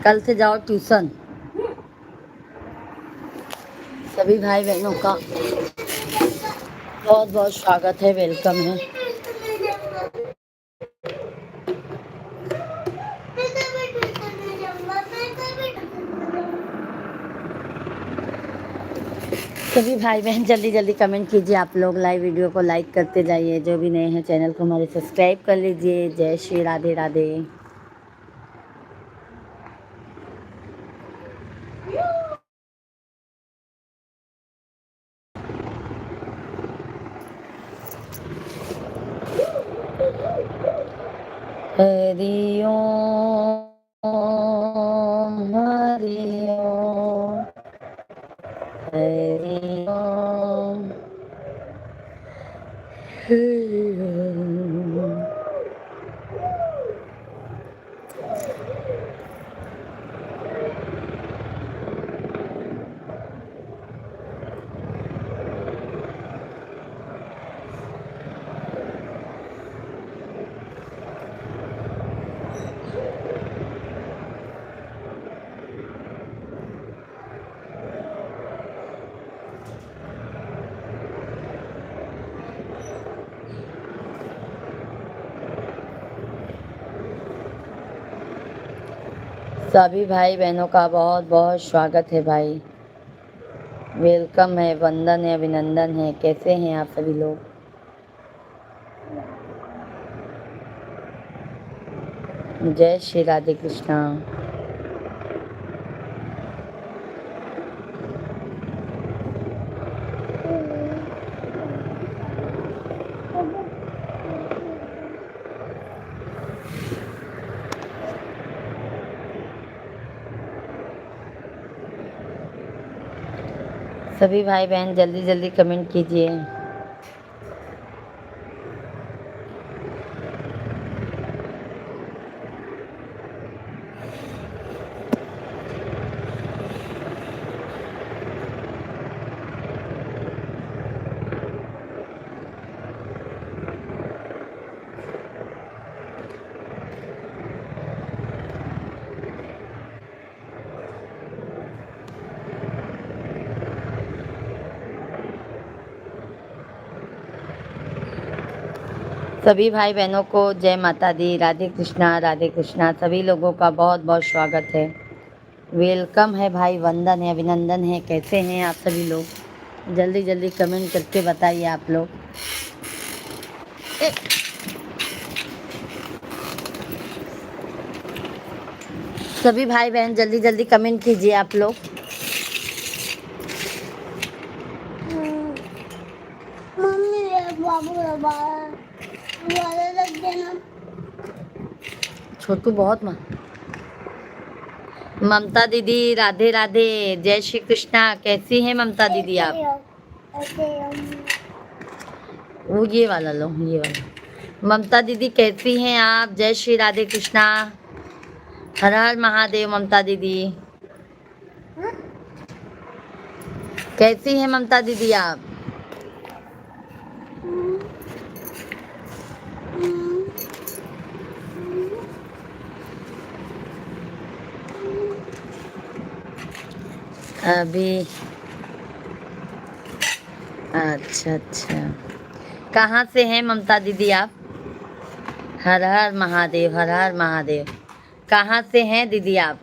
कल से जाओ ट्यूशन। सभी भाई बहनों का बहुत बहुत स्वागत है, वेलकम है। सभी भाई बहन जल्दी जल्दी कमेंट कीजिए। आप लोग लाइव वीडियो को लाइक करते जाइए। जो भी नए हैं चैनल को हमारे सब्सक्राइब कर लीजिए। जय श्री राधे राधे। हरि ओम हरि ओम हरि ओम हरि ओम। सभी भाई बहनों का बहुत बहुत स्वागत है भाई, वेलकम है, वंदन है, अभिनंदन है। कैसे हैं आप सभी लोग? जय श्री राधे कृष्णा। सभी भाई बहन जल्दी जल्दी कमेंट कीजिए। सभी भाई बहनों को जय माता दी, राधे कृष्णा। सभी लोगों का बहुत बहुत स्वागत है, वेलकम है भाई, वंदन है, अभिनंदन है। कैसे हैं आप सभी लोग? जल्दी जल्दी कमेंट करके बताइए आप लोग। सभी भाई बहन जल्दी जल्दी कमेंट कीजिए आप लोग। छोटू बहुत ममता दीदी राधे राधे, जय श्री कृष्णा। कैसी हैं ममता दीदी आप? वो ये वाला लो, ये वाला। ममता दीदी कैसी हैं आप? जय श्री राधे कृष्णा। हर हर महादेव। ममता दीदी कैसी हैं ममता दीदी आप? अभी अच्छा, कहाँ से हैं ममता दीदी आप? हर हर महादेव, हर हर महादेव। कहाँ से हैं दीदी आप?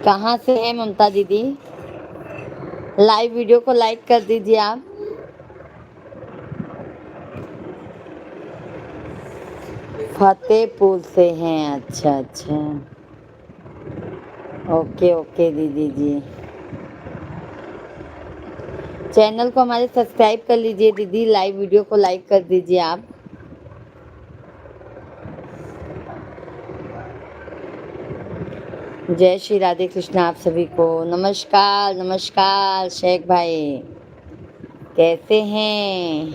कहाँ से हैं ममता दीदी? लाइव वीडियो को लाइक कर दीजिए आप। फतेहपुर से हैं, अच्छा। ओके ओके दीदी जी। चैनल को हमारे सब्सक्राइब कर लीजिए दीदी। लाइव वीडियो को लाइक कर दीजिए आप। जय श्री राधे कृष्णा आप सभी को। नमस्कार शेख भाई, कैसे हैं?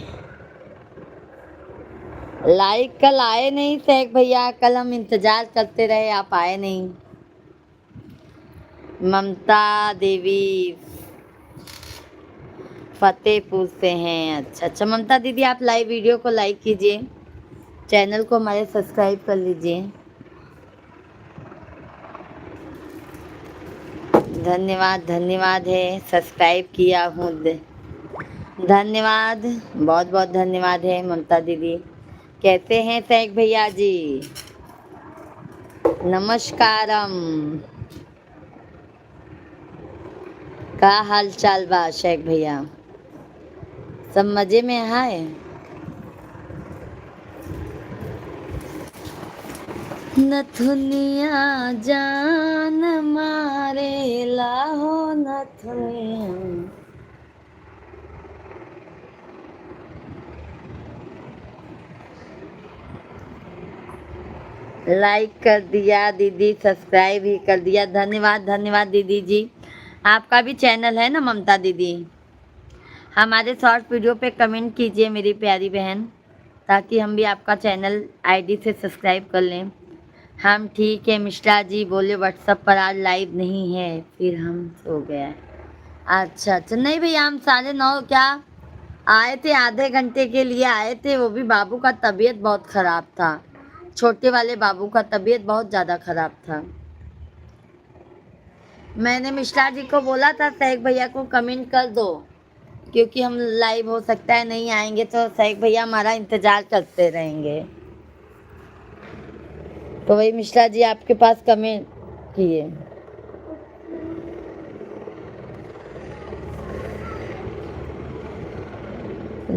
लाइक कल आए नहीं शेख भैया, कल हम इंतजार करते रहे, आप आए नहीं। ममता देवी फतेहपुर से हैं। अच्छा अच्छा ममता दीदी, आप लाइव वीडियो को लाइक कीजिए, चैनल को हमारे सब्सक्राइब कर लीजिए। धन्यवाद धन्यवाद है, सब्सक्राइब किया हूँ। धन्यवाद, बहुत बहुत धन्यवाद है ममता दीदी। कैसे हैं शेख भैया जी? नमस्कारम। का हाल चाल बा शेख भैया? सब मजे में है? नथुनिया जान मारे लाहो नथुनिया। लाइक कर दिया दीदी, सब्सक्राइब भी कर दिया, धन्यवाद धन्यवाद दीदी जी। आपका भी चैनल है ना ममता दीदी? हमारे शॉर्ट वीडियो पे कमेंट कीजिए मेरी प्यारी बहन, ताकि हम भी आपका चैनल आईडी से सब्सक्राइब कर लें। हम ठीक है मिश्रा जी, बोले व्हाट्सएप पर आज लाइव नहीं है, फिर हम सो गया। अच्छा अच्छा, नहीं भैया हम 9:30 क्या आए थे, आधे घंटे के लिए आए थे, वो भी बाबू का तबीयत बहुत खराब था। छोटे वाले बाबू का तबीयत बहुत ज़्यादा खराब था। मैंने मिश्रा जी को बोला था शेख भैया को कमेंट कर दो, क्योंकि हम लाइव हो सकता है नहीं आएंगे तो शेख भैया हमारा इंतजार करते रहेंगे। तो वही मिश्रा जी आपके पास कमेंट किए।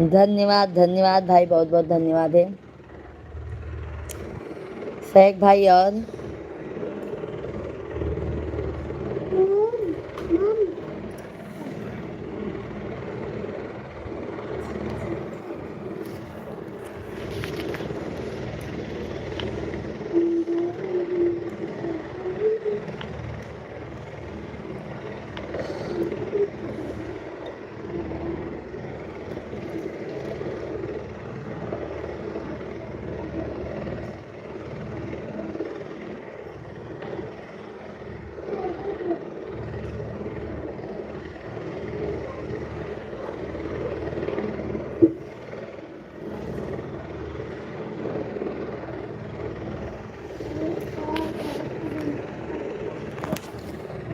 धन्यवाद धन्यवाद भाई, बहुत बहुत धन्यवाद है शेख भाई। और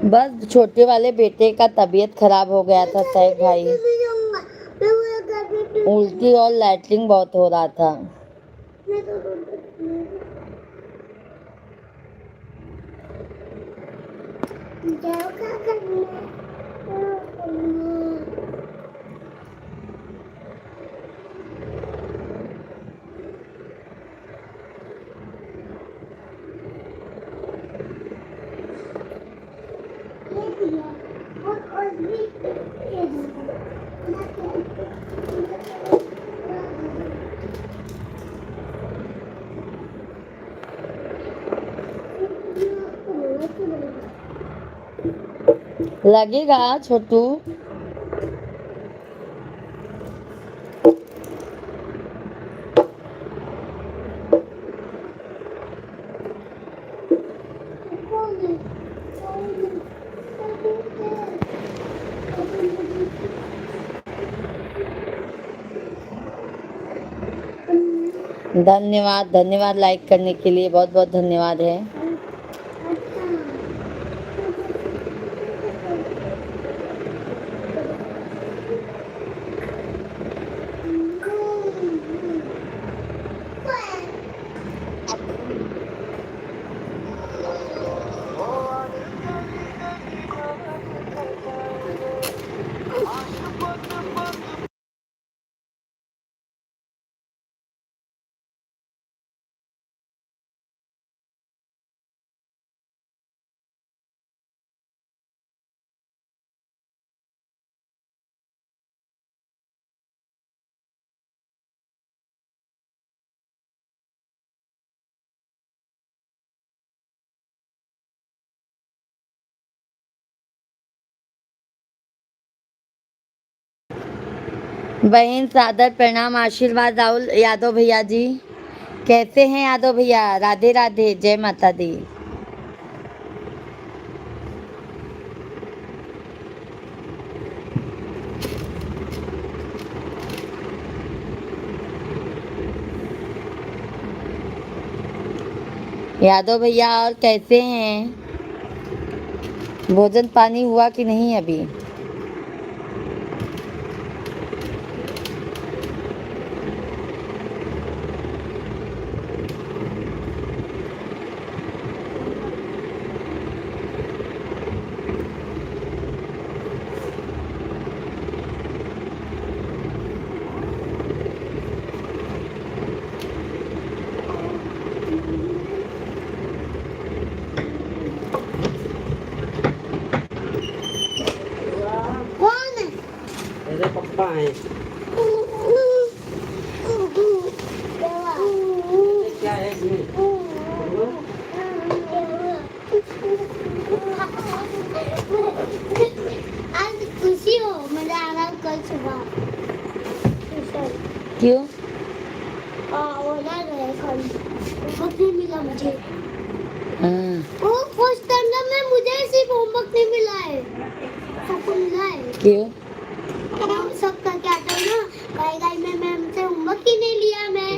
बस छोटे वाले बेटे का तबीयत खराब हो गया था शेख भाई, उल्टी और लैटरिन बहुत हो रहा था। लगेगा छोटू। धन्यवाद धन्यवाद लाइक करने के लिए, बहुत बहुत धन्यवाद है। बहन सादर प्रणाम, आशीर्वाद राहुल यादव भैया जी। कैसे हैं यादव भैया? राधे राधे, जय माता दी। यादव भैया और कैसे हैं? भोजन पानी हुआ कि नहीं अभी? मेरे पप्पा हैं। क्या है इसमें? आज खुशी हो, मजा आ रहा कल सुबह। क्यों? वो ना गए कल, होमवर्क नहीं मिला मुझे। हाँ, वो फर्स्ट टर्म में मुझे सिर्फ होमवर्क नहीं मिला है, सबको मिला है। क्यों? सब करके आता हूँ ना, गाय में मैम से होमवर्क ही नहीं लिया मैं।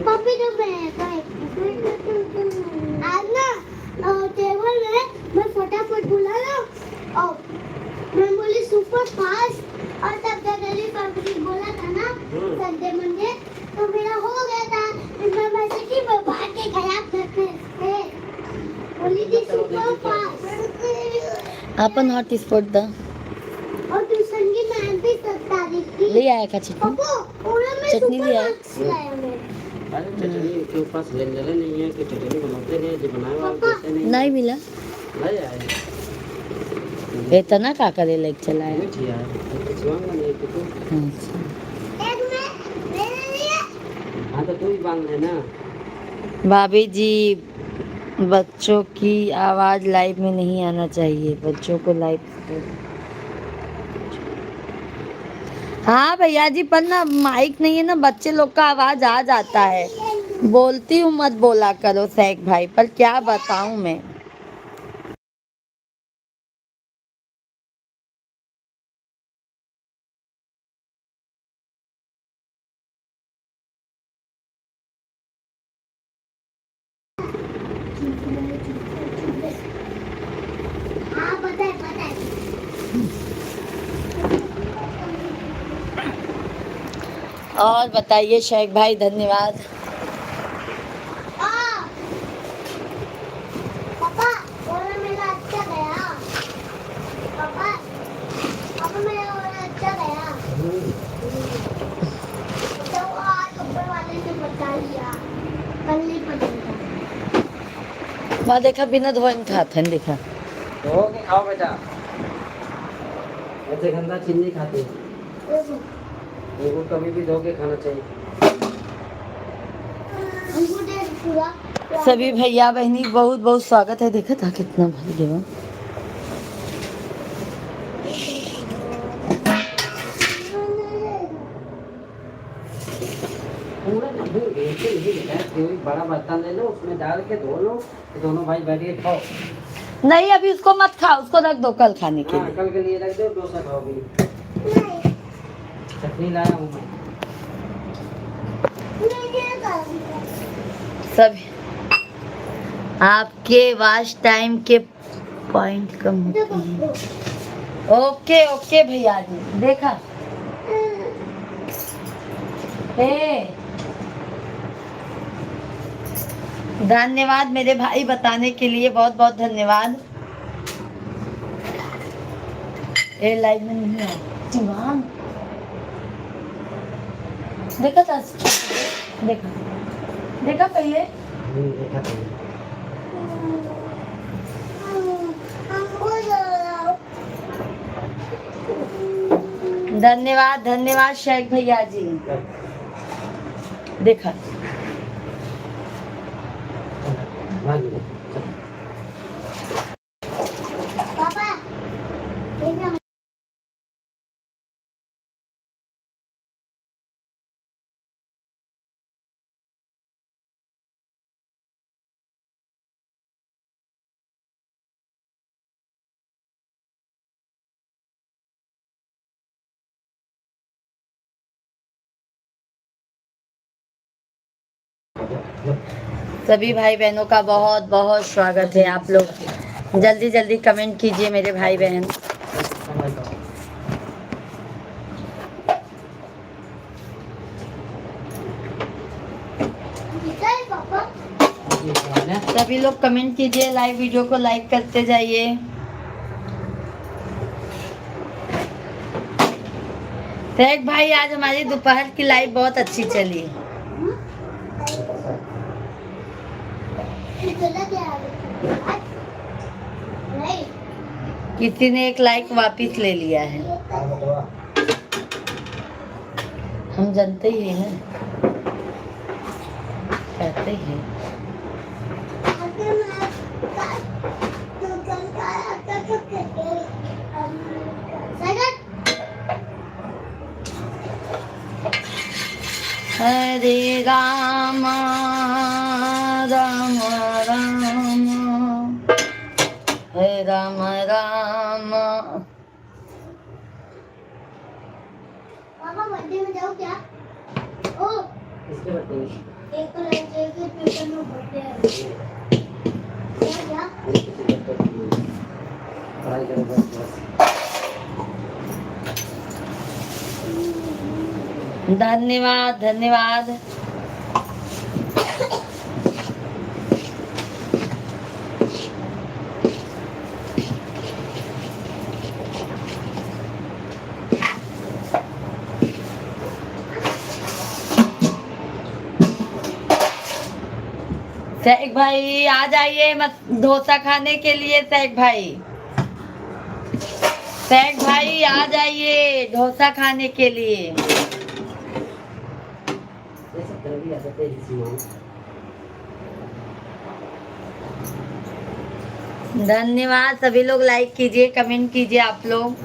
पापी तो आज ना टेबल में मैं फटाफट बोला ना, और मैं बोली सुपर फास्ट, और तब जगली पापी बोला था ना संडे मंडे, तो मेरा हो गया था। मैं वैसे कि मैं भाग के खराब करते थे, बोली थी सुपर फास्ट। अपन हॉटस्पॉट दा और ट्यूशन की मैम भी तारीफ की। ले आया का चटनी? पापा ओला में चटनी सुपर ले आए? मार्क्स लाया मैं। अरे चटनी के पास लेने नहीं है कि चटनी बनाते हैं जो बनाए वाला जैसे नहीं मिला। नहीं आए। इतना का करे लेक चलाया? मीठी है खिंचवाऊंगा नहीं तो अच्छा। एक में मेरे लिए। हाँ तो तू ही बांध लेना। भाभी जी, बच्चों की आवाज़ लाइव में नहीं आना चाहिए, बच्चों को लाइव। हाँ भैया जी, पर ना माइक नहीं है ना, बच्चे लोग का आवाज़ आ जाता है। बोलती हूँ मत बोला करो सैक भाई, पर क्या बताऊँ मैं। हाँ पता है। और बताइए शेख भाई, धन्यवाद। पापा ओला मेरा अच्छा गया। पापा पापा मेरा ओला अच्छा गया। तो आज ऊपर वाले ने बता दिया, कल नहीं पता। वहाँ देखा बिना धोए नहीं खाते हैं, देखा। धो के खाओ बेटा, ऐसे गंदा चीज नहीं खाते। उनको कभी भी धो के खाना चाहिए। हमको दे पूरा। सभी भैया बहनी बहुत बहुत स्वागत है। देखा था कितना भर गया। पूरा नहीं ऐसे नहीं बेटा, कोई बड़ा बर्तन ले लो, उसमें डाल के धो लो, दोनों भाई बैठ के खाओ। नहीं अभी उसको मत खाओ, उसको रख दो कल खाने के हाँ लिए। कल के लिए रख दो, डोसा खाओगी। नहीं चटनी लाया हूँ मैं। सब आपके वाच टाइम के पॉइंट कम होते हैं। ओके ओके भैया जी, देखा। धन्यवाद मेरे भाई बताने के लिए, बहुत बहुत धन्यवाद। ये लाइव में नहीं है शिवांग। देखा था, देखा पहले। देखा था। धन्यवाद धन्यवाद शेख भैया जी। देखा। पापा सभी भाई बहनों का बहुत बहुत स्वागत है। आप लोग जल्दी जल्दी कमेंट कीजिए मेरे भाई बहन। निकल पापा। सभी लोग कमेंट कीजिए, लाइव वीडियो को लाइक करते जाइए। शेख भाई आज हमारी दोपहर की लाइव बहुत अच्छी चली। निकला क्या नहीं किसी ने एक लाइक वापस ले लिया है। हम जानते ही हैं, कहते हैं। हरे राम राम राम हरे राम राम। पापा बर्थडे में जाओ क्या? ओ किसके बर्थडे में? एक तो लड़के के ट्यूशन में बर्थडे है। क्या? पढ़ाई करो बस। धन्यवाद धन्यवाद। शेख भाई आ जाइए मत डोसा खाने के लिए। शेख भाई आ जाइए डोसा खाने के लिए। ये सब तरह की आदतें इसी में। धन्यवाद। सभी लोग लाइक कीजिए, कमेंट कीजिए आप लोग।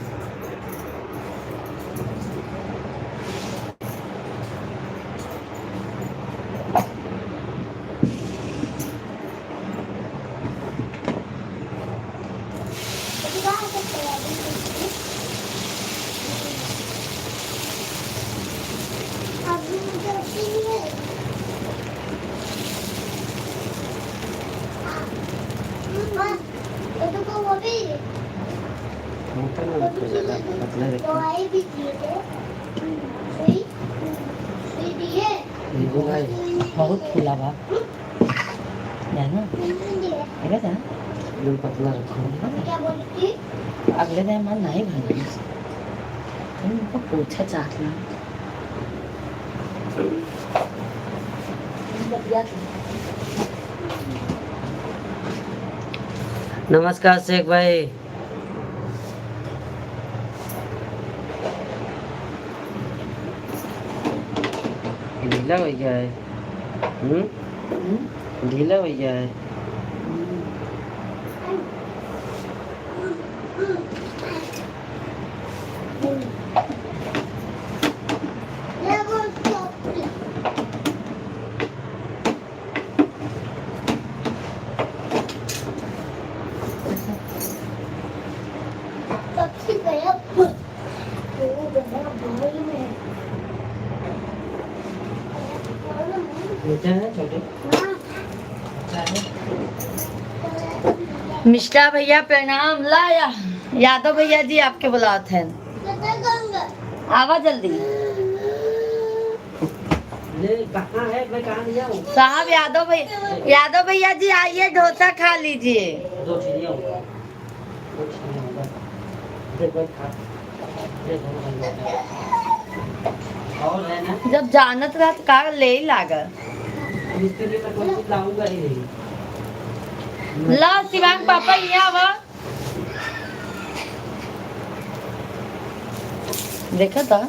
दवाई भी दिए थे। सुई दिए। बहुत खुला बा जाना है ना। पतला रखो। क्या बोली थी? अगले दिन मन नहीं भरना उनको पूछा चाहना। नमस्कार शेख भाई। ढीला हो गया है। ढीला हो गया है। मीठा है छोटे। मिश्रा भैया प्रणाम। लाया यादव भैया जी आपके बुलाते हैं। आवा जल्दी। ये कहाँ है? मैं कहाँ ले जाऊँ? साहब यादव भैया जी आइए डोसा खा लीजिए। दो चिड़िया होगा। देखो खा। और है ना? जब जानत रहा तो कार ले ही लागा। इसके लिए मैं कोई चीज लाऊंगा ही नहीं। ला शिवांग पापा यहाँ आवा। देखा था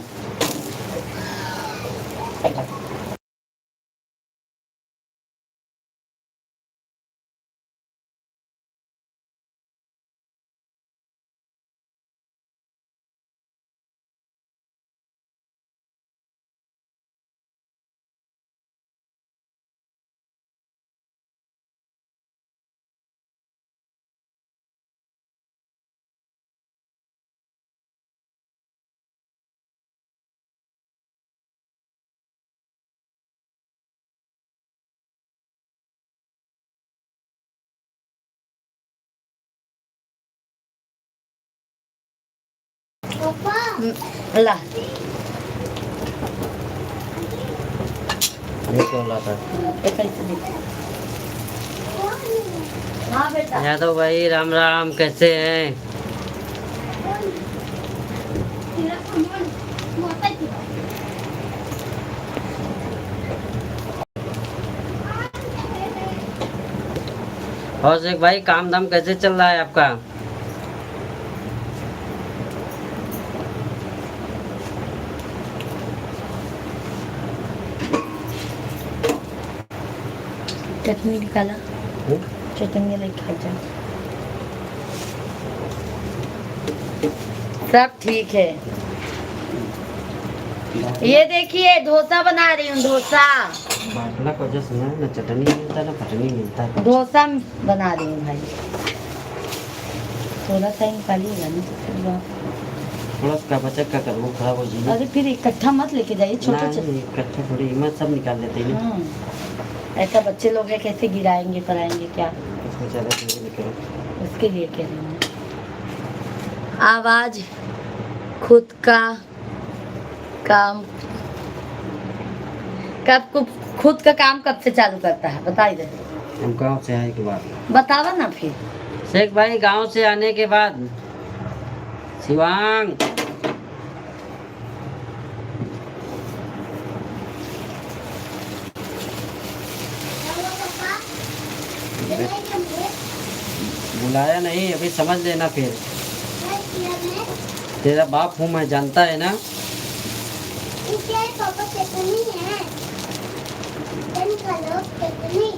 पापा ला ये कौन लाता ये कैसे दिखा? हाँ बेटा यादव भाई राम राम, कैसे हैं? और शेख भाई काम धाम कैसे चल रहा है आपका? चटनी निकाला, चटनी लेके खा जा। सब ठीक है। ये देखिए डोसा बना रही हूँ, डोसा बाटला को जो सुना ना, चटनी मिलता ना पटनी मिलता है। डोसा बना रही हूँ भाई। थोड़ा सा ही निकालिएगा ना तो फिर थोड़ा सा बचत का कर, वो खराब हो जाएगी। अरे फिर इकट्ठा मत लेके जाइए, छोटे छोटे। नहीं, इकट्ठा थोड़ी मैं सब निकाल देते हैं। हाँ, ऐसा बच्चे लोग हैं, कैसे गिराएंगे कराएंगे क्या, उसको ज़्यादा चीज़ें नहीं करो। उसके लिए कह रही हूँ। आवाज खुद का काम खुद का काम कब से चालू करता है बता इधर, हम गाँव से आए के बाद, बतावा ना फिर। शेख भाई गांव से आने के बाद शिवांग बुलाया नहीं, अभी समझ लेना फिर। तेरा बाप हूँ मैं, जानता है ना। पापा चटनी है, चटनी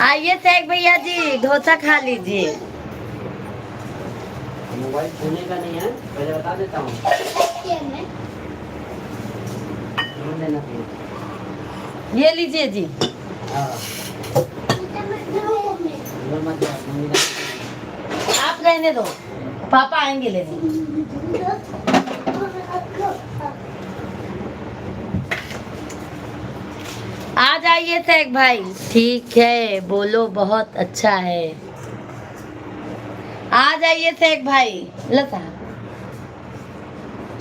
आइए शेख भैया जी, डोसा खा लीजिए। मोबाइल छूने का नहीं है, पहले बता देता हूँ। ध्यान देना फिर। ये लीजिए जी। हाँ, इधर मत जाओ, मम्मी ना- आप रहने दो, पापा आएंगे लेने। आ जाइए शेख भाई। ठीक है, बोलो बहुत अच्छा है। आ जाइए शेख भाई। लता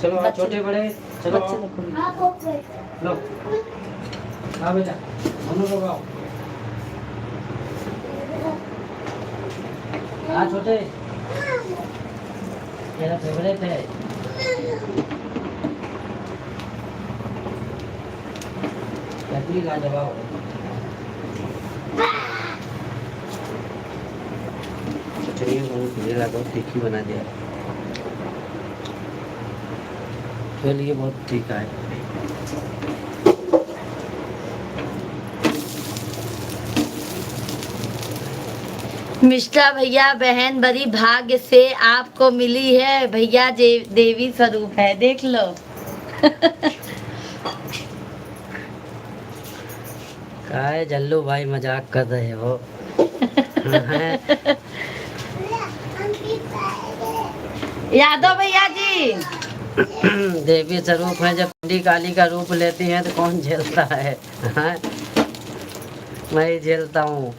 चलो आओ, छोटे बड़े चलो बच्चे आओ। लोग को भी। लो हाँ बेटा, हम लोग आओ। हाँ छोटे, मेरा फेवरेट है। चटनी का जवाब चटनी बहुत तीखी बना दिया, तो लिए बहुत तीखा है। मिश्रा भैया बहन बड़ी भाग्य से आपको मिली है भैया, देवी स्वरूप है, देख लो। काय जल्लू भाई मजाक कर रहे हो। यादव भैया जी, देवी स्वरूप है, जब पिंडी काली का रूप लेती हैं तो कौन झेलता है? हाँ? मैं ही झेलता हूँ।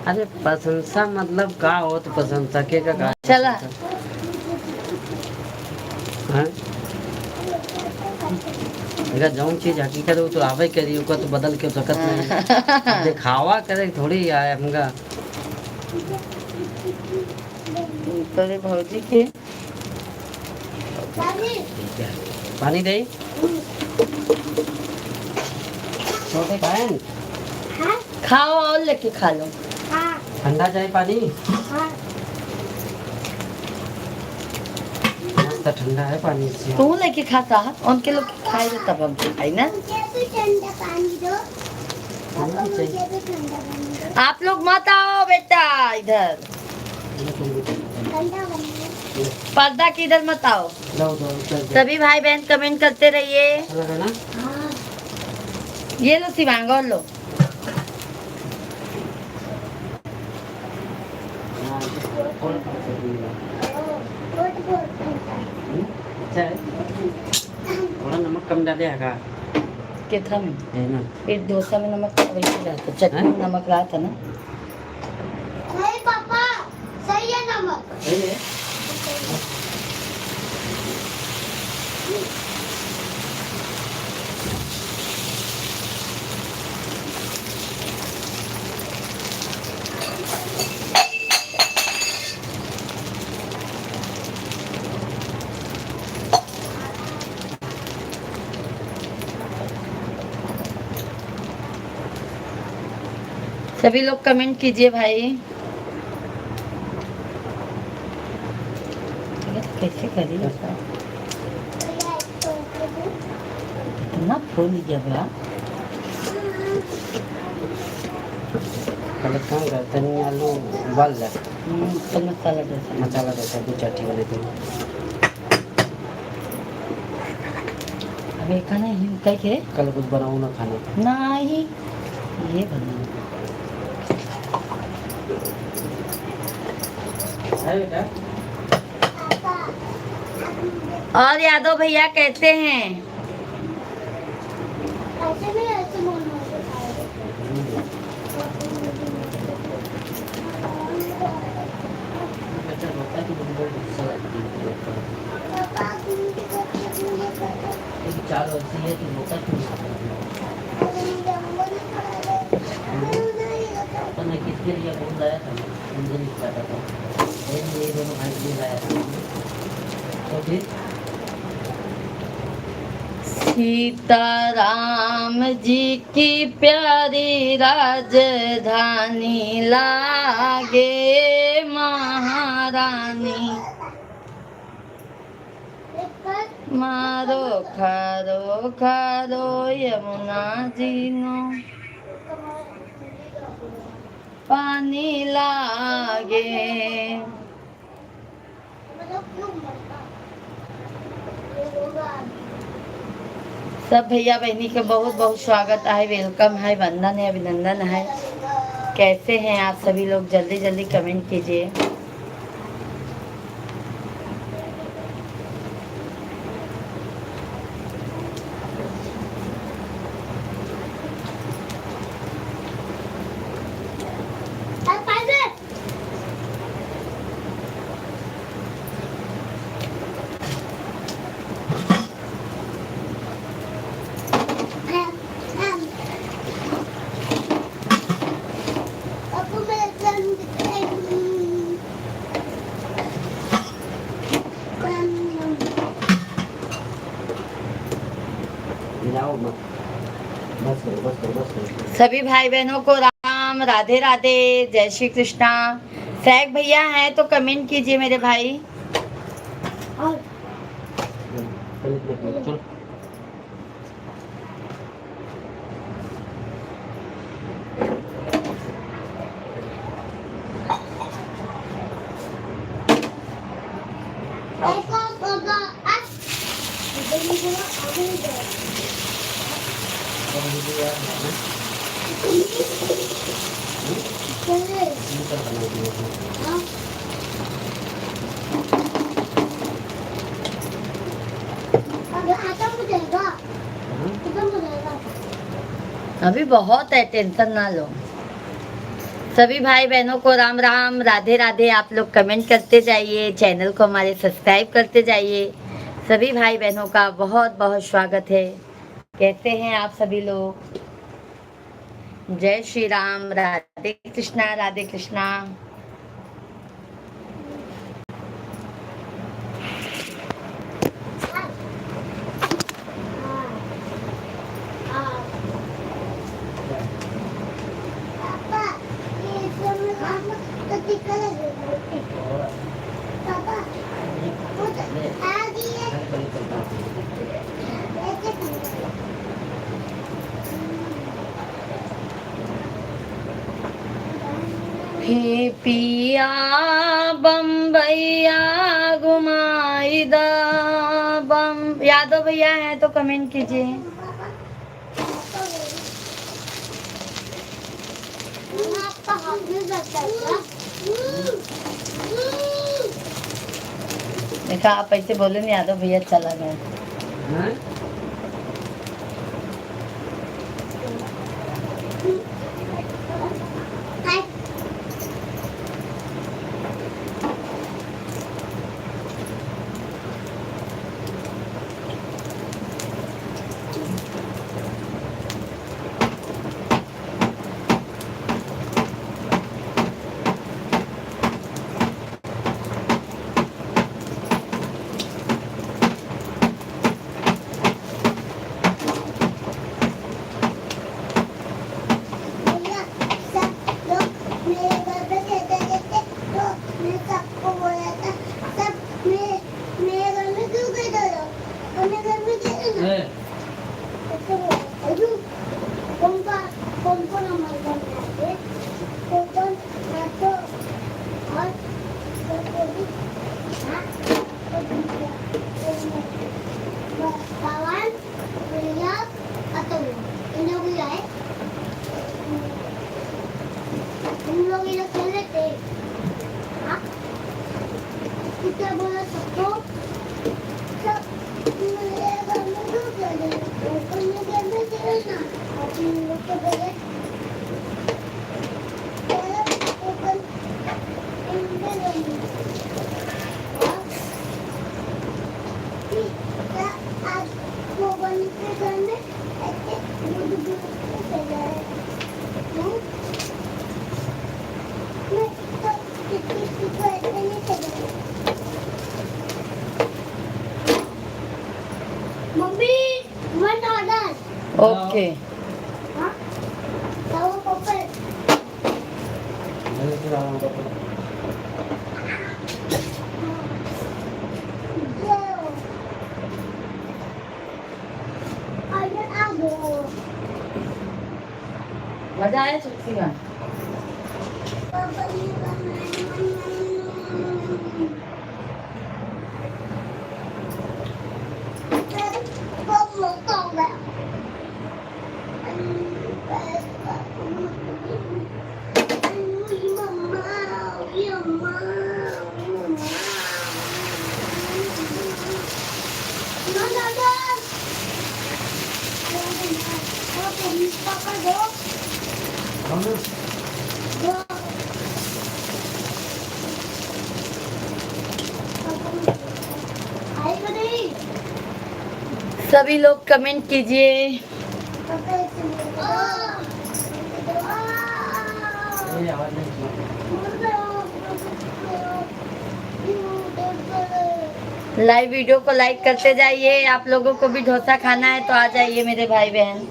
अरे प्रशंसा मतलब का हो तो प्रशंसा के का चला। हाँ? अगर जौन चीज हकीकत हो तो आवे करी, ओका तो बदल के सकत नहीं। दिखावा करे थोड़ी आए हमका। तेरे भौजी के पानी दे छोटे बहन, खाओ और लेके खा लो। ठंडा चाय पानी मस्त ठंडा है पानी से। तू लेके खाता है, उनके लोग खाए तो तब हम खाई ना। आप लोग मत आओ बेटा इधर, पर्दा की इधर मत आओ। सभी भाई बहन कमेंट करते रहिए। ना ये लो शिवांग और लो। अच्छा है, थोड़ा नमक कम डाले का। के था मैं है ना। फिर डोसा में नमक वैसे रहा था, चटनी में नमक रहा था ना। नहीं पापा, सही है नमक। सही है। सभी लोग कमेंट कीजिए भाई। ये तो कैसे करी ऐसा? इतना फूल गया भला। पहले काम करते हैं, आलू उबाल ले, तो मसाला डोसा मसाला डोसा की चटनी बनाते हैं। अब एक खाना ही कह के कल कुछ बनाऊँ ना खाना। नहीं ये बना है बेटा। और यादव भैया कहते हैं ऐसे नहीं, ऐसे बोलना है खाएगा। बेटा रोता कि मुझे बहुत गुस्सा लगती है। पापा एक चार वर्ष है कि रोता क्यों तो मैं किसके लिए बोल लाया था, मुझे नहीं पता था। ये दोनों भाई के लिए लाया था। तो फिर सीताराम जी की प्यारी राजधानी लागे महारानी, मारो खारो खारो यमुना जी नो पानी लागे। सब भैया बहनी के बहुत बहुत स्वागत है, वेलकम है, वंदन है, अभिनंदन है। कैसे हैं आप सभी लोग? जल्दी जल्दी कमेंट कीजिए। मिलाओ मत, बस करो बस करो बस करो। सभी भाई बहनों को राम राधे राधे, जय श्री कृष्णा। सैक भैया हैं तो कमेंट कीजिए मेरे भाई। चलो अभी बहुत है, टेंशन ना लो। सभी भाई बहनों को राम राम राधे राधे। आप लोग कमेंट करते जाइए, चैनल को हमारे सब्सक्राइब करते जाइए। सभी भाई बहनों का बहुत बहुत स्वागत है। कैसे हैं आप सभी लोग? जय श्री राम, राधे कृष्णा राधे कृष्णा। हे पिया बम्बैया घुमाई दा बम। यादव भैया हैं तो कमेंट कीजिए। देखा, आप ऐसे बोले नहीं, यादव भैया चला गया। अजून कौन कौन हमारे घर में आते, कौन नाचो और पवन प्रिया अतुल इन लोग ही आए। हम लोग ये लोग खेल लेते हाँ कितना बोला सबको सब मेरे घर में दो खेले अपने घर में खेलना अपने लोग के बगैर ओपन इनके रहेंगे आज मोबाइल के घर में ऐसे दूध खेला है मैं तो किसी को ऐसे नहीं खेला। Mummy one order okay. हाँ तवा पपर मजा आया चुटकी का? पापा दो आएगा नहीं सभी लोग कमेंट कीजिए। लाइव वीडियो को लाइक करते जाइए। आप लोगों को भी डोसा खाना है तो आ जाइए मेरे भाई बहन।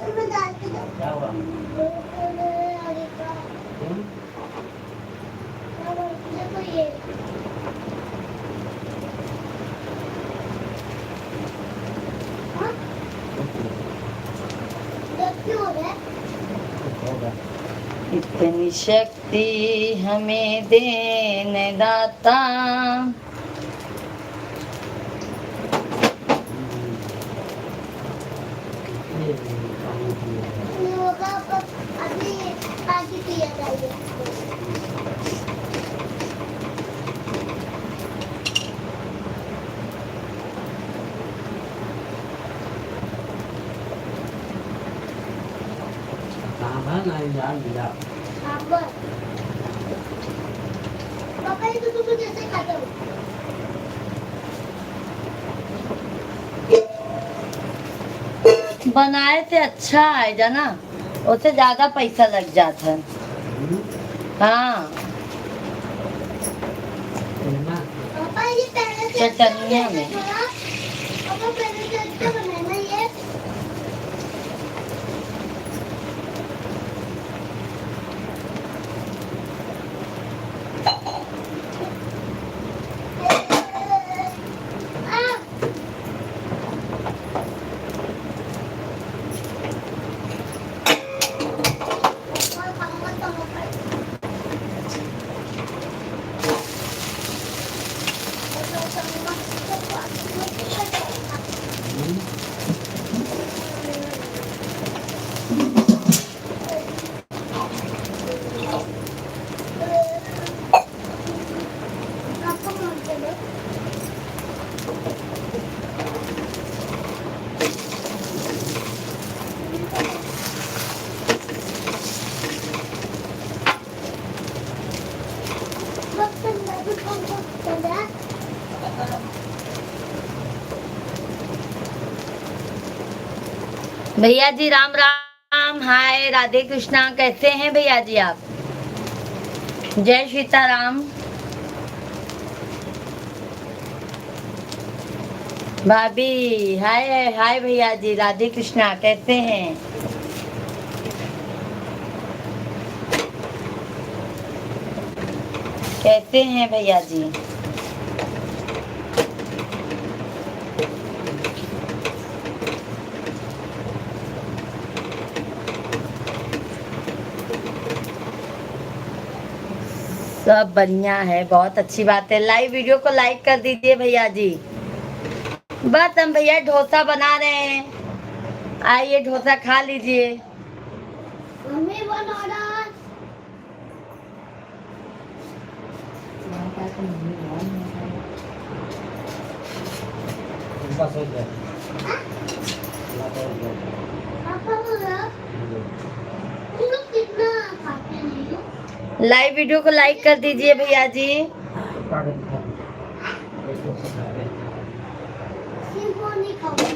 इतनी शक्ति हमें देने दाता। अभी पानी पिया जाइए पापा ये तो तुम जैसे खाते हो बनाए थे अच्छा आएगा ना, उससे ज्यादा पैसा लग जाता है। हाँ पापा ये पहले से चटनिया में पापा पहले से अच्छा बनाना ये भैया जी राम राम। हाय राधे कृष्णा, कैसे हैं भैया जी आप? जय सीताराम। भाभी हाय हाय भैया जी, राधे कृष्णा कैसे हैं? कैसे हैं भैया जी? सब बढ़िया है, बहुत अच्छी बात है। लाइव वीडियो को लाइक कर दीजिए भैया जी। बस हम भैया डोसा बना रहे हैं, आइए डोसा खा लीजिए। मम्मी बना रहा है। पापा बोला तुम लोग कितना खाते हैं? लाइव वीडियो को लाइक कर दीजिए भैया जी। सिर्फ वो नहीं खाओगे।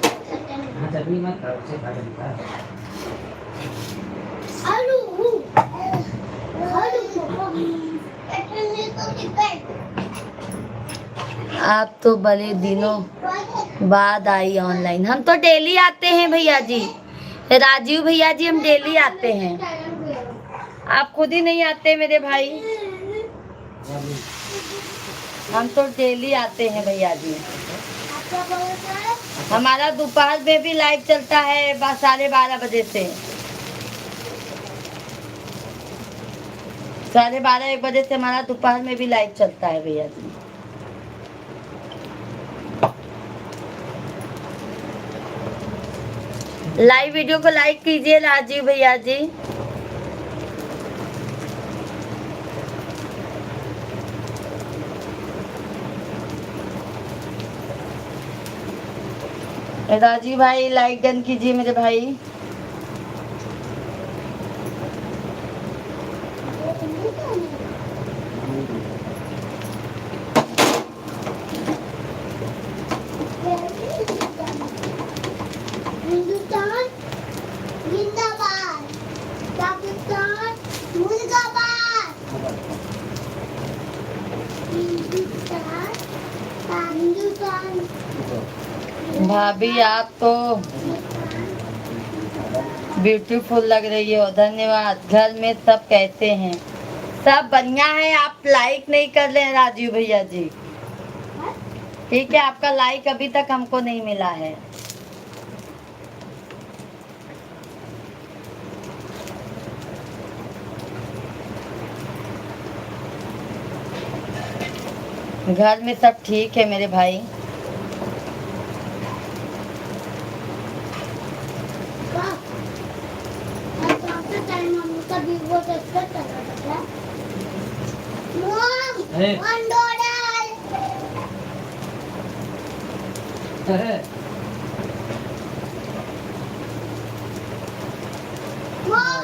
आलू आलू चटनी तो चिकन। आप तो बड़े दिनों बाद आई ऑनलाइन। हम तो डेली आते हैं भैया जी, राजीव भैया जी, हम डेली आते हैं। आप खुद ही नहीं आते मेरे भाई। हम तो डेली आते हैं भैया जी। हमारा दोपहर में भी लाइव चलता है 12:30 बजे से। 12:30 1 बजे से हमारा दोपहर में भी लाइव चलता है भैया जी। लाइव वीडियो को लाइक कीजिए राजीव भैया जी। राजीव भाई लाइक डन कीजिए मेरे भाई। हिंदुस्तान जिंदाबाद, पाकिस्तान मुर्दाबाद। हिंदुस्तान भाभी आप तो ब्यूटीफुल लग रही हो, धन्यवाद। घर में सब कहते हैं सब बढ़िया है। आप लाइक नहीं कर रहे हैं राजीव भैया जी। ठीक है, आपका लाइक अभी तक हमको नहीं मिला है। घर में सब ठीक है मेरे भाई।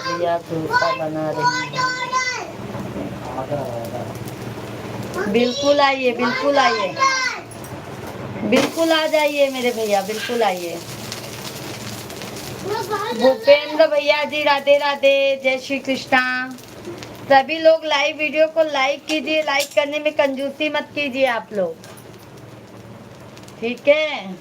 भैया डोसा बना रही है। बिल्कुल आइए, बिल्कुल आइए, बिल्कुल आ जाइए मेरे भैया, बिल्कुल आइए। भूपेंद्र भैया जी राधे राधे, जय श्री कृष्णा। सभी लोग लाइव वीडियो को लाइक कीजिए। लाइक करने में कंजूसी मत कीजिए आप लोग, ठीक है।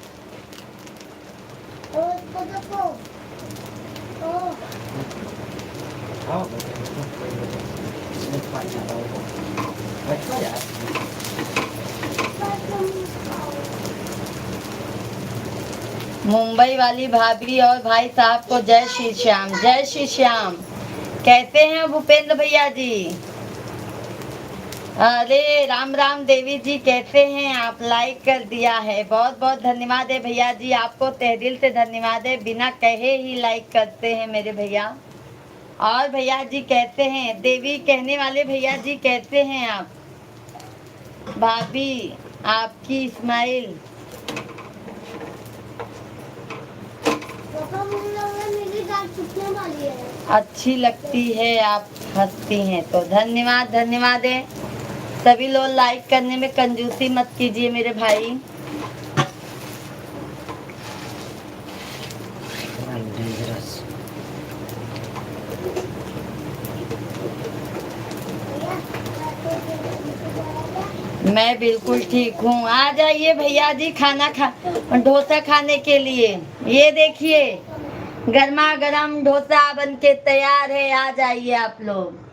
मुंबई वाली भाभी और भाई साहब को जय श्री श्याम, जय श्री श्याम। कैसे हैं भूपेंद्र भैया जी? अरे राम राम देवी जी, कैसे हैं आप? लाइक कर दिया है, बहुत बहुत धन्यवाद है भैया जी, आपको तहे दिल से धन्यवाद है। बिना कहे ही लाइक करते हैं मेरे भैया। और भैया जी कैसे हैं? देवी कहने वाले भैया जी कैसे हैं आप? भाभी आपकी स्माइल अच्छी लगती है, आप हंसती हैं तो। धन्यवाद, धन्यवाद है। सभी लोग लाइक करने में कंजूसी मत कीजिए मेरे भाई। मैं बिल्कुल ठीक हूँ। आ जाइए भैया जी खाना डोसा खाने के लिए। ये देखिए गर्मा गर्म डोसा बन के तैयार है, आ जाइए आप लोग।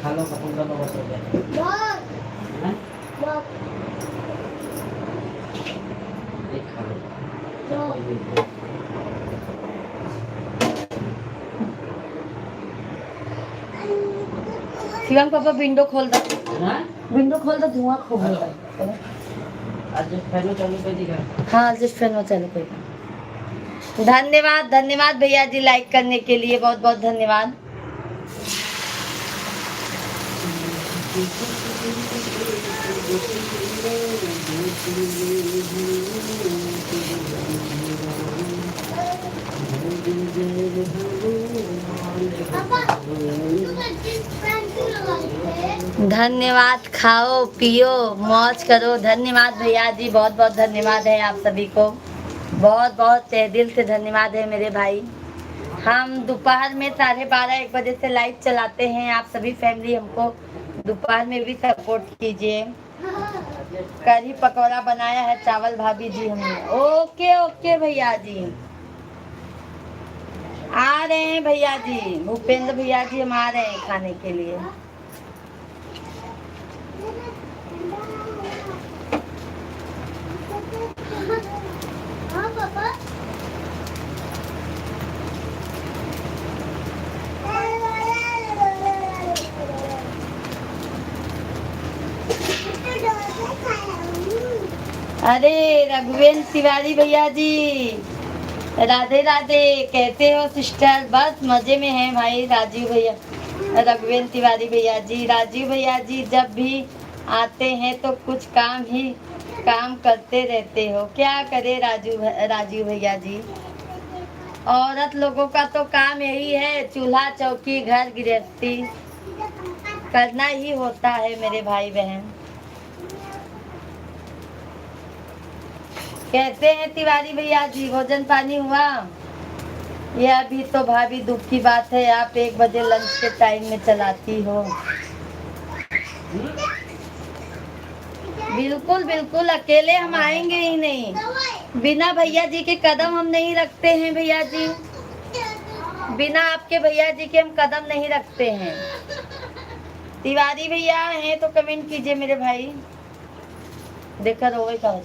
खा लो, हैं? Dog. नहीं खाना। Dog. शिवम पापा विंडो खोल दो, हैं? विंडो खोल दो, धुआं खूब हो रहा है। आज फैनो चालू कर दी क्या? हाँ जिस फैन में चलो कोई। धन्यवाद धन्यवाद भैया जी, लाइक करने के लिए बहुत बहुत धन्यवाद। पापा, तुम जींस पैंट क्यों लगाए थे? धन्यवाद, खाओ पियो मौज करो। धन्यवाद भैया जी, बहुत बहुत धन्यवाद है आप सभी को, बहुत बहुत तहे दिल से धन्यवाद है मेरे भाई। हम दोपहर में 12:30-1 बजे से लाइव चलाते हैं, आप सभी फैमिली हमको दोपहर में भी सपोर्ट कीजिए। कढ़ी पकौड़ा बनाया है चावल भाभी जी हमने। ओके ओके भैया जी, आ रहे हैं भैया जी, भूपेंद्र भैया जी हम आ रहे हैं खाने के लिए। हाँ पापा। अरे रघुवेंद्र तिवारी भैया जी, राधे राधे, कैसे हो सिस्टर? बस मजे में हैं भाई। राजीव भैया, रघुवेंद्र तिवारी भैया जी, राजीव भैया जी जब भी आते हैं तो कुछ काम करते रहते हो, क्या करे राजीव भैया जी। औरत लोगों का तो काम यही है, चूल्हा चौकी घर गृहस्थी करना ही होता है मेरे भाई बहन। कैसे हैं तिवारी भैया जी, भोजन पानी हुआ? ये अभी तो भाभी दुख की बात है, आप 1 बजे लंच के टाइम में चलाती हो। बिल्कुल बिल्कुल, अकेले हम आएंगे ही नहीं, बिना भैया जी के कदम हम नहीं रखते हैं भैया जी, बिना आपके भैया जी के हम कदम नहीं रखते हैं। तिवारी भैया हैं तो कमेंट कीजिए मेरे भाई, देखा रोवे का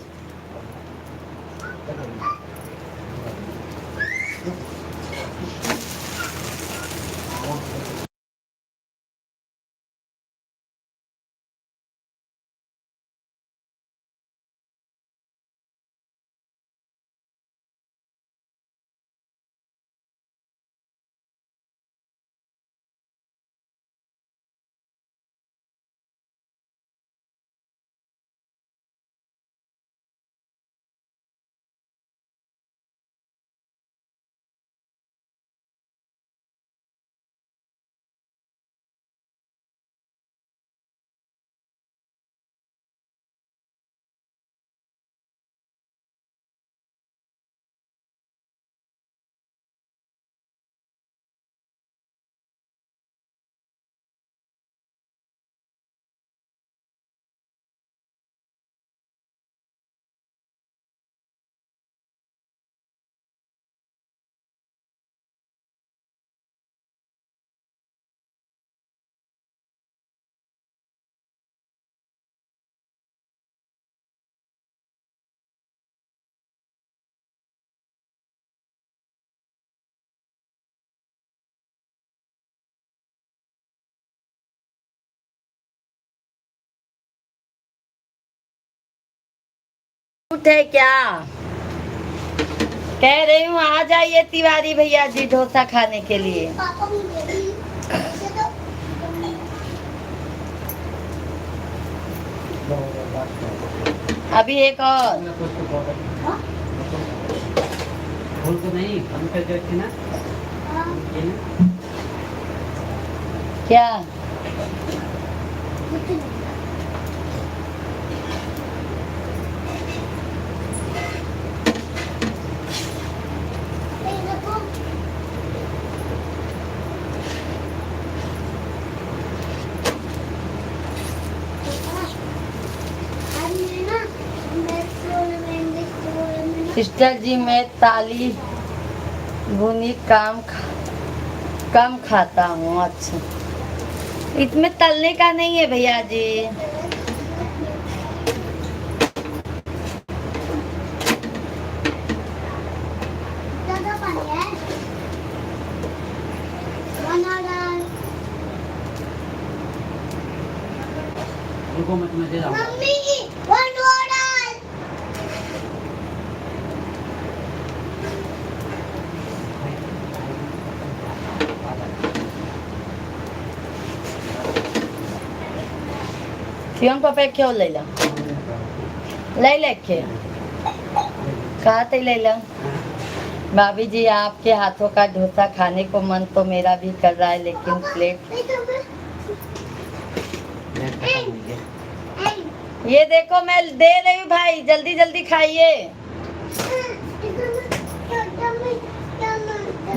झूठ है क्या? कह रही हूँ आ जाइए तिवारी भैया जी डोसा खाने के लिए। पापा मुझे भी दे दो। अभी एक और फूल तो नहीं बंद करके रखे ना, हाँ। ये ना। क्या? सिस्टर जी मैं ताली भुनी कम खाता हूँ। अच्छा, इसमें तलने का नहीं है भैया जी, रुको मैं तुम्हें दे रहा हूँ। Mummy one order Siyon pa pekyo Leila. Leila के कहा थे लैला भाभी जी आपके हाथों का डोसा खाने को मन तो मेरा भी कर रहा है लेकिन प्लेट ये देखो मैं दे रही हूँ भाई जल्दी जल्दी खाइए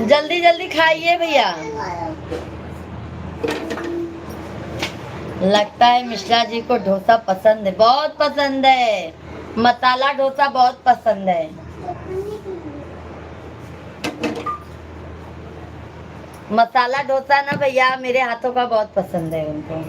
जल्दी जल्दी खाइए भैया लगता है मिश्रा जी को डोसा पसंद है बहुत पसंद है मसाला डोसा बहुत पसंद है मसाला डोसा ना भैया मेरे हाथों का बहुत पसंद है उनको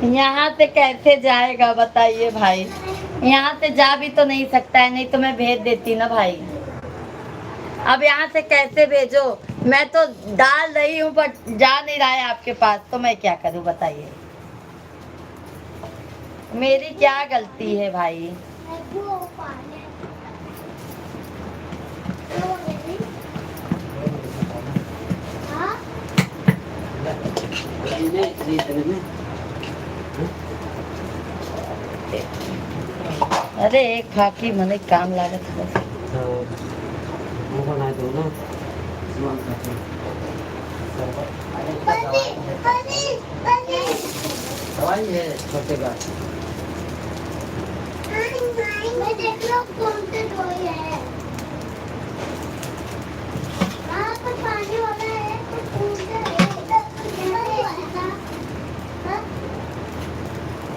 यहाँ से कैसे जाएगा बताइए भाई यहाँ से जा भी तो नहीं सकता है नहीं तो मैं भेज देती ना भाई अब यहाँ से कैसे भेजो मैं तो डाल रही हूँ बट जा नहीं रहा है आपके पास तो मैं क्या करूँ बताइए मेरी क्या गलती है भाई अरे एक खाकी मने काम लागत है दवाई है छोटे का मैं देख लो कौन से दवाई है वहाँ पर पानी वाला है कुछ फूल का है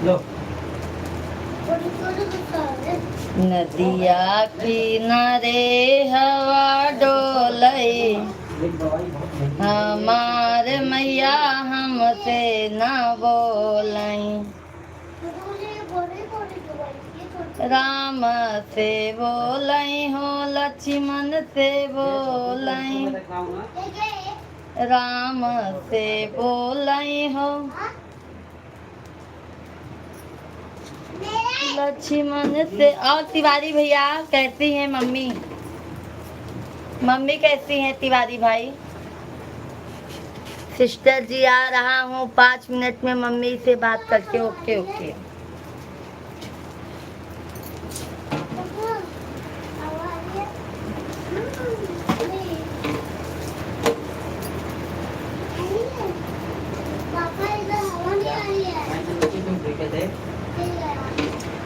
लो नदिया किनारे हवा डोलई हमार मैया हमसे न बोलई राम से बोलई हो लक्ष्मण से बोलई राम से बोलई हो लक्ष्मण से और तिवारी भैया कैसी हैं मम्मी मम्मी कैसी हैं तिवारी भाई सिस्टर जी आ रहा हूँ 5 मिनट में मम्मी से बात करके ओके ओके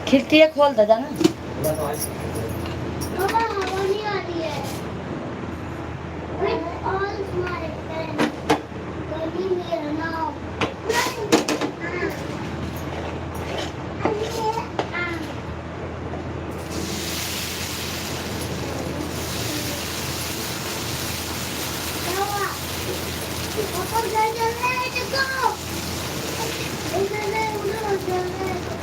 खिड़की खोल दे जाना पापा हवा नहीं आ रही है with all my friends going here now पापा घर चल रहे हैं देखो इधर उधर चल रहे हैं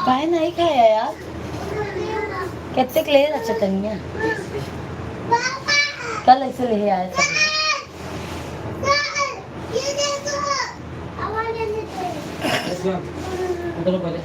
काहे नहीं खाया यार कितने के ले अच्छा तनिया कल ऐसे ले आए सब उधर पहले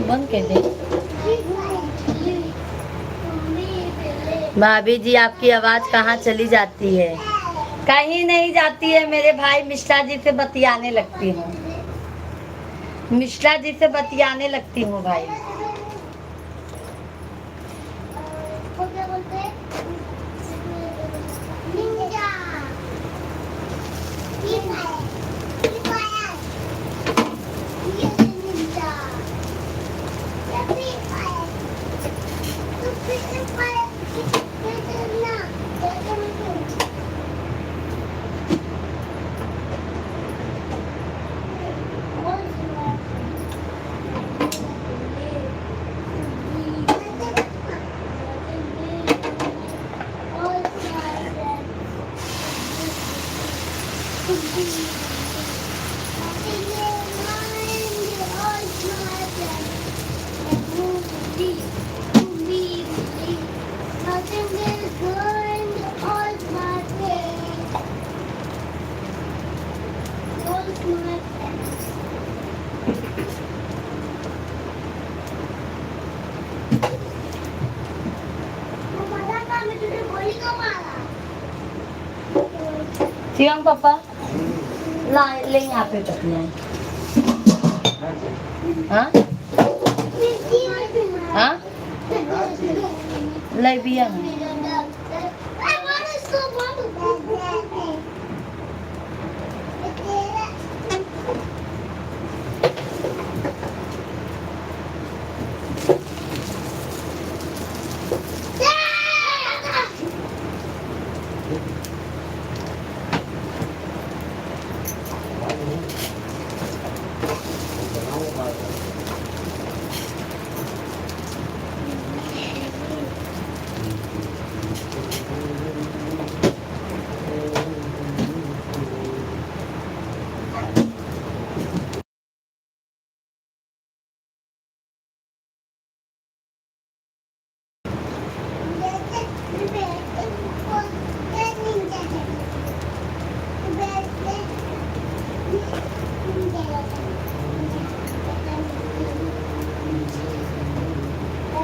बंद कर दे। भाभी जी आपकी आवाज कहाँ चली जाती है? कहीं नहीं जाती है, मेरे भाई मिश्रा जी से बतियाने लगती हूँ। मिश्रा जी से बतियाने लगती हूँ भाई। क्या बोलते हैं? निंजा। ये फायर। ये निंजा। ये फायर। तू फिर फायर। ये करना। ये करना। शिवम पापा ला ले यहाँ पे रखना है। हाँ हाँ ले भी है।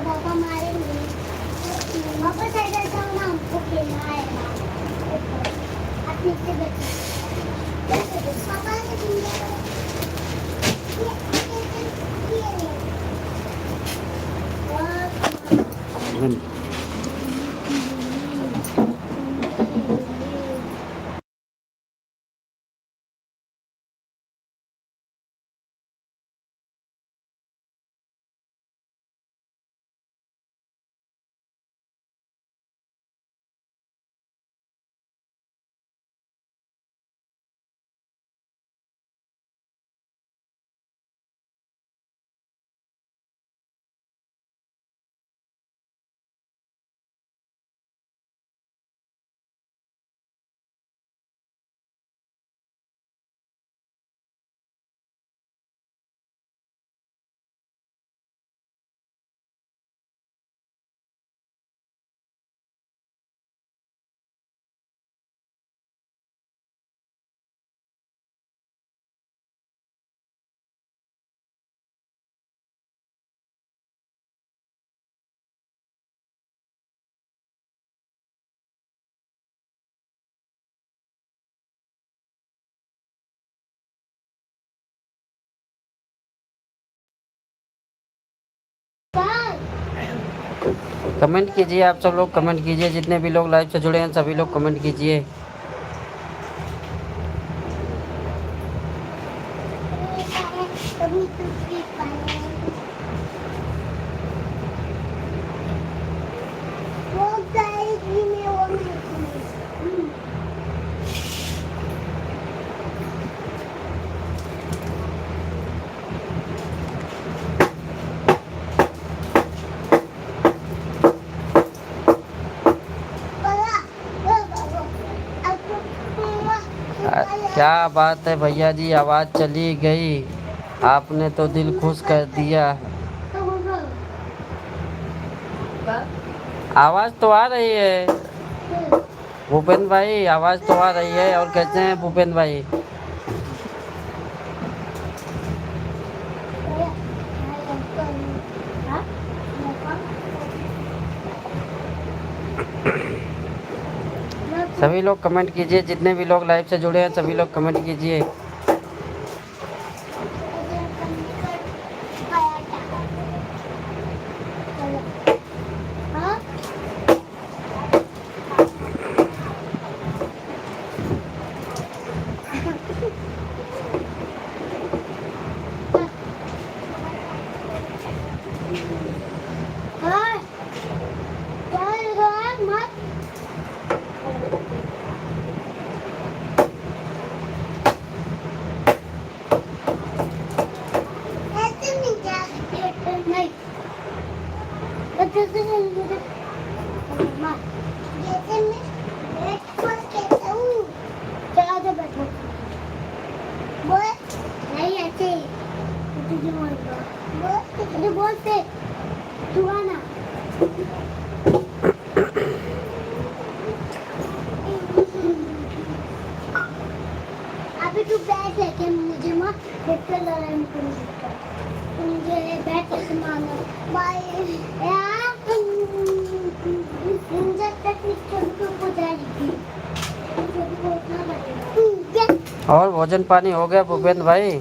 पापा मारेंगे। पापा साइड आ जाओ ना, हमको खेलना है। आप नीचे बैठो। पापा ने कमेंट कीजिए, आप सब लोग कमेंट कीजिए, जितने भी लोग लाइव से जुड़े हैं सभी लोग कमेंट कीजिए। क्या बात है भैया जी, आवाज़ चली गई, आपने तो दिल खुश कर दिया। आवाज़ तो आ रही है भूपेंद्र भाई, आवाज़ तो आ रही है। और कैसे हैं भूपेंद्र भाई? सभी लोग कमेंट कीजिए, जितने भी लोग लाइव से जुड़े हैं सभी लोग कमेंट कीजिए। हाँ हाँ मत ऐसे नहीं जा नहीं जैसे मैं ब्रेकफास्ट कहता हूँ चला दे बैठो बोल नहीं ऐसे तुझे बोलते तू आना अभी तू बैठ लेके मुझे माँ बैठ कर लड़ाई में मुझे बैठ लेके मांगा बाय यार इंजन टेक्निक को जाएगी और भोजन पानी हो गया भूपेंद्र भाई?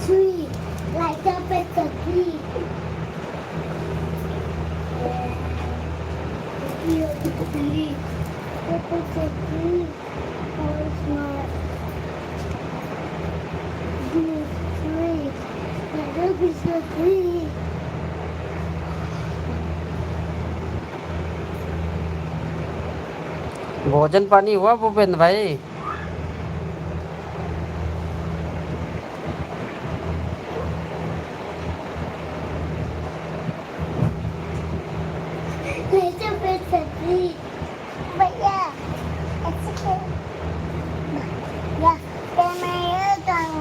Sweet, like a pet tree. Tree. It's a tree. Oh, it's not. This tree. That is a tree. भोजन पानी हुआ भूपेंद्र भाई? It's a pet tree. But yeah, it's okay. Yeah, can I talk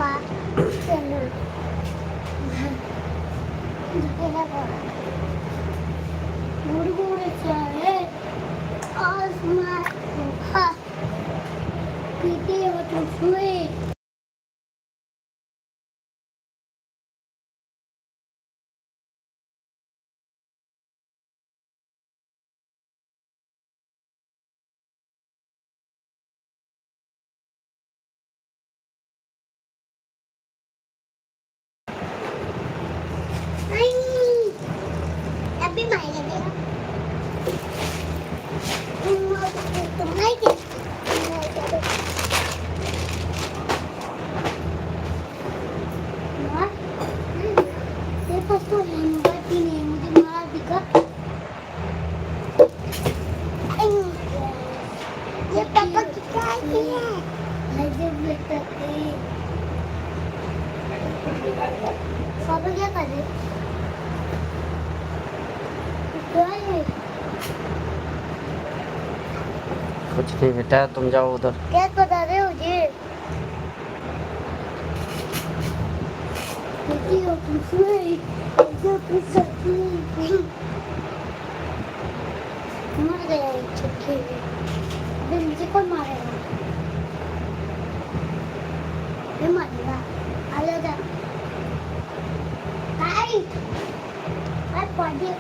Sweet. Tapi mainnya dia. Tuh naik ya. देखो तो हेमबट ही नहीं मुझे मारा दिखा ये पापा की गाड़ी है मुझे बेटा पापा क्या कर रहे कुछ नहीं बेटा, तुम जाओ उधर। क्या बता रहे हो जी मर गया एक चुटकी में मुझे कौन मारेगा ये मारेगा आलो जा आई पढ़िए